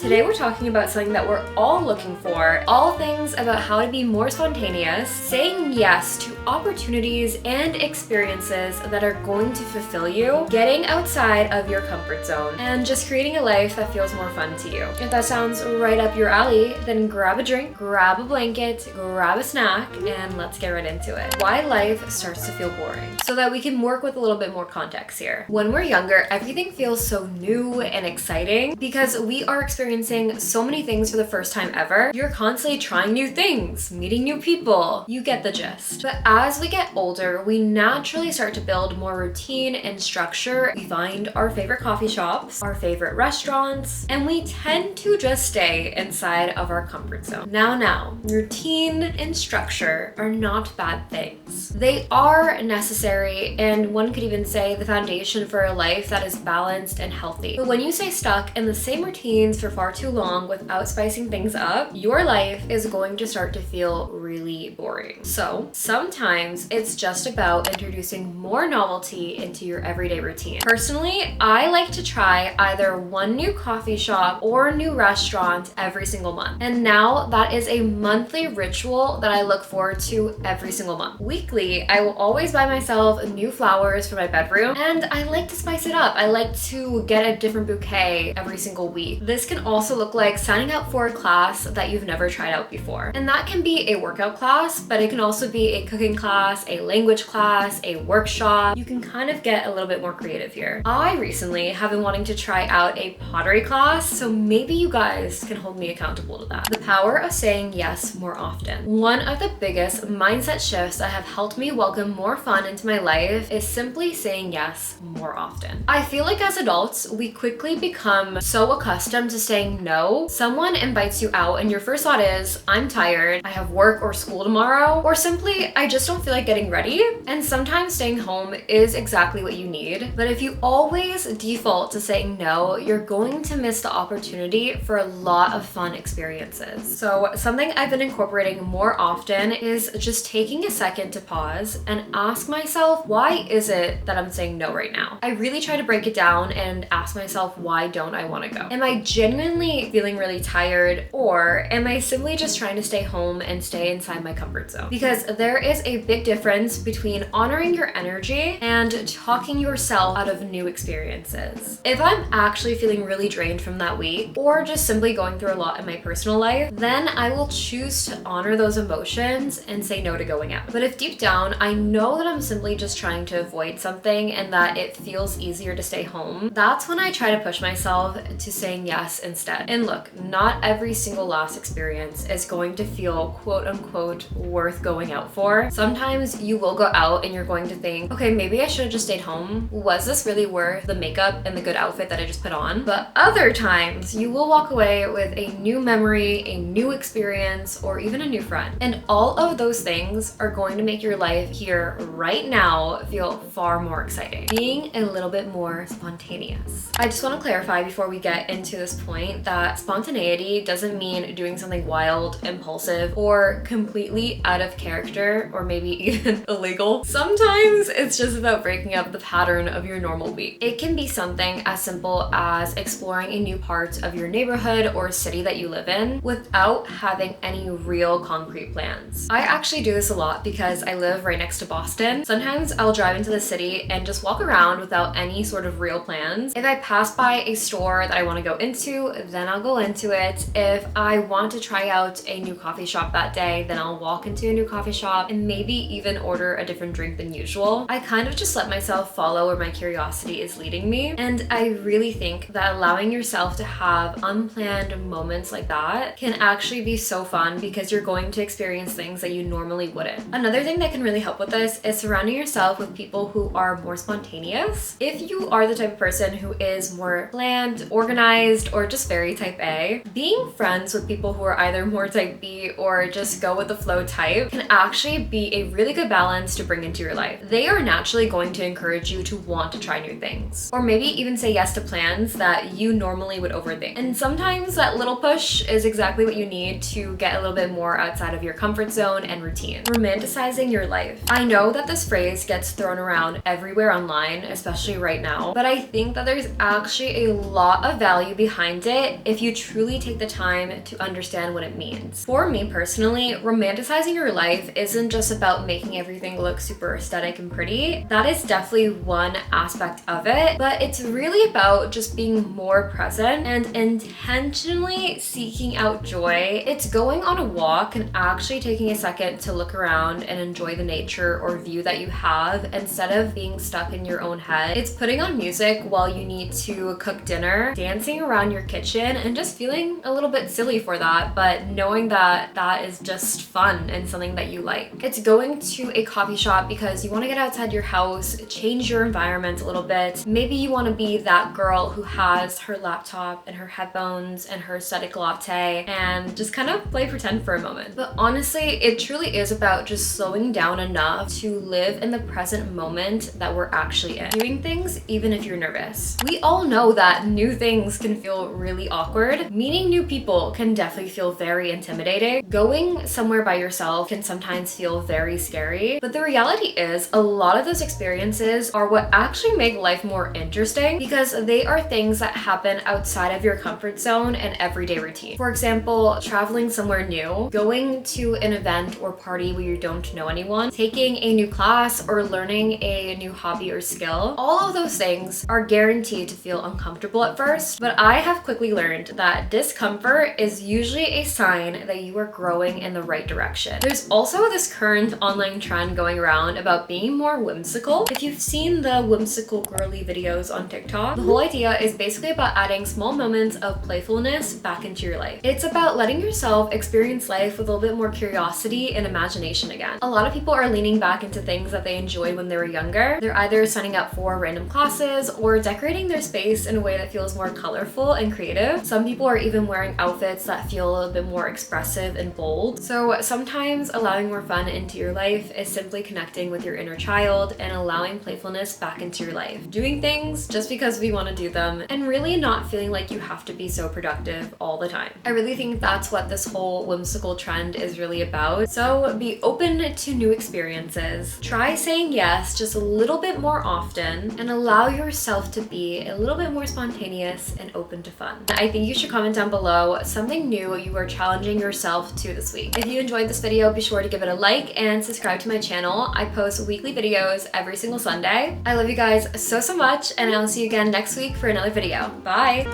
Today we're talking about something that we're all looking for, all things about how to be more spontaneous, saying yes to opportunities and experiences that are going to fulfill you, getting outside of your comfort zone, and just creating a life that feels more fun to you. If that sounds right up your alley, then grab a drink, grab a blanket, grab a snack, and let's get right into it. Why life starts to feel boring. So that we can work with a little bit more context here. When we're younger, everything feels so new and exciting because we are experiencing so many things for the first time ever. You're constantly trying new things, meeting new people. You get the gist. But as we get older, we naturally start to build more routine and structure. We find our favorite coffee shops, our favorite restaurants, and we tend to just stay inside of our comfort zone. Now, routine and structure are not bad things. They are necessary, and one could even say the foundation for a life that is balanced and healthy. But when you stay stuck in the same routines for far too long without spicing things up, your life is going to start to feel really boring. So sometimes it's just about introducing more novelty into your everyday routine. Personally, I like to try either one new coffee shop or new restaurant every single month. And now that is a monthly ritual that I look forward to every single month. Weekly, I will always buy myself new flowers for my bedroom, and I like to spice it up. I like to get a different bouquet every single week. This can also look like signing up for a class that you've never tried out before. And that can be a workout class, but it can also be a cooking class, a language class, a workshop. You can kind of get a little bit more creative here. I recently have been wanting to try out a pottery class, so maybe you guys can hold me accountable to that. The power of saying yes more often. One of the biggest mindset shifts that have helped me welcome more fun into my life is simply saying yes more often. I feel like as adults, we quickly become so accustomed to saying no. Someone invites you out and your first thought is, I'm tired, I have work or school tomorrow, or simply, I just don't feel like getting ready. And sometimes staying home is exactly what you need. But if you always default to saying no, you're going to miss the opportunity for a lot of fun experiences. So something I've been incorporating more often is just taking a second to pause and ask myself, why is it that I'm saying no right now? I really try to break it down and ask myself, why don't I want to go? Am I genuinely feeling really tired, or am I simply just trying to stay home and stay inside my comfort zone? Because there is a big difference between honoring your energy and talking yourself out of new experiences. If I'm actually feeling really drained from that week, or just simply going through a lot in my personal life, then I will choose to honor those emotions and say no to going out. But if deep down I know that I'm simply just trying to avoid something and that it feels easier to stay home, that's when I try to push myself to saying yes instead. And look, not every single last experience is going to feel quote unquote worth going out for. Sometimes you will go out and you're going to think, okay, maybe I should have just stayed home. Was this really worth the makeup and the good outfit that I just put on? But other times you will walk away with a new memory, a new experience, or even a new friend. And all of those things are going to make your life here right now feel far more exciting. Being a little bit more spontaneous. I just want to clarify before we get into this point that spontaneity doesn't mean doing something wild, impulsive, or completely out of character, or maybe even illegal. Sometimes it's just about breaking up the pattern of your normal week. It can be something as simple as exploring a new part of your neighborhood or city that you live in without having any real concrete plans. I actually do this a lot because I live right next to Boston. Sometimes I'll drive into the city and just walk around without any sort of real plans. If I pass by a store that I want to go into, then I'll go into it. If I want to try out a new coffee shop that day, then I'll walk into a new coffee shop and maybe even order a different drink than usual. I kind of just let myself follow where my curiosity is leading me. And I really think that allowing yourself to have unplanned moments like that can actually be so fun because you're going to experience things that you normally wouldn't. Another thing that can really help with this is surrounding yourself with people who are more spontaneous. If you are the type of person who is more planned, organized, or just very type A, being friends with people who are either more type B or just go with the flow type can actually be a really good balance to bring into your life. They are naturally going to encourage you to want to try new things, or maybe even say yes to plans that you normally would overthink. And sometimes that little push is exactly what you need to get a little bit more outside of your comfort zone and routine. Romanticizing your life. I know that this phrase gets thrown around everywhere online, especially right now, but I think that there's actually a lot of value behind it it if you truly take the time to understand what it means. For me personally, romanticizing your life isn't just about making everything look super aesthetic and pretty. That is definitely one aspect of it, but it's really about just being more present and intentionally seeking out joy. It's going on a walk and actually taking a second to look around and enjoy the nature or view that you have instead of being stuck in your own head. It's putting on music while you need to cook dinner, dancing around your kitchen, and just feeling a little bit silly for that, but knowing that that is just fun and something that you like. It's going to a coffee shop because you want to get outside your house, change your environment a little bit. Maybe you want to be that girl who has her laptop and her headphones and her aesthetic latte and just kind of play pretend for a moment. But honestly, it truly is about just slowing down enough to live in the present moment that we're actually in. Doing things even if you're nervous. We all know that new things can feel really awkward. Meeting new people can definitely feel very intimidating. Going somewhere by yourself can sometimes feel very scary. But the reality is a lot of those experiences are what actually make life more interesting because they are things that happen outside of your comfort zone and everyday routine. For example, traveling somewhere new, going to an event or party where you don't know anyone, taking a new class, or learning a new hobby or skill. All of those things are guaranteed to feel uncomfortable at first, but I have quickly learned that discomfort is usually a sign that you are growing in the right direction. There's also this current online trend going around about being more whimsical. If you've seen the whimsical girly videos on TikTok, the whole idea is basically about adding small moments of playfulness back into your life. It's about letting yourself experience life with a little bit more curiosity and imagination again. A lot of people are leaning back into things that they enjoyed when they were younger. They're either signing up for random classes or decorating their space in a way that feels more colorful and creative. Some people are even wearing outfits that feel a little bit more expressive and bold. So sometimes allowing more fun into your life is simply connecting with your inner child and allowing playfulness back into your life. Doing things just because we want to do them and really not feeling like you have to be so productive all the time. I really think that's what this whole whimsical trend is really about. So be open to new experiences. Try saying yes just a little bit more often and allow yourself to be a little bit more spontaneous and open to fun. I think you should comment down below something new you are challenging yourself to this week. If you enjoyed this video, be sure to give it a like and subscribe to my channel. I post weekly videos every single Sunday. I love you guys so much, and I'll see you again next week for another video. Bye!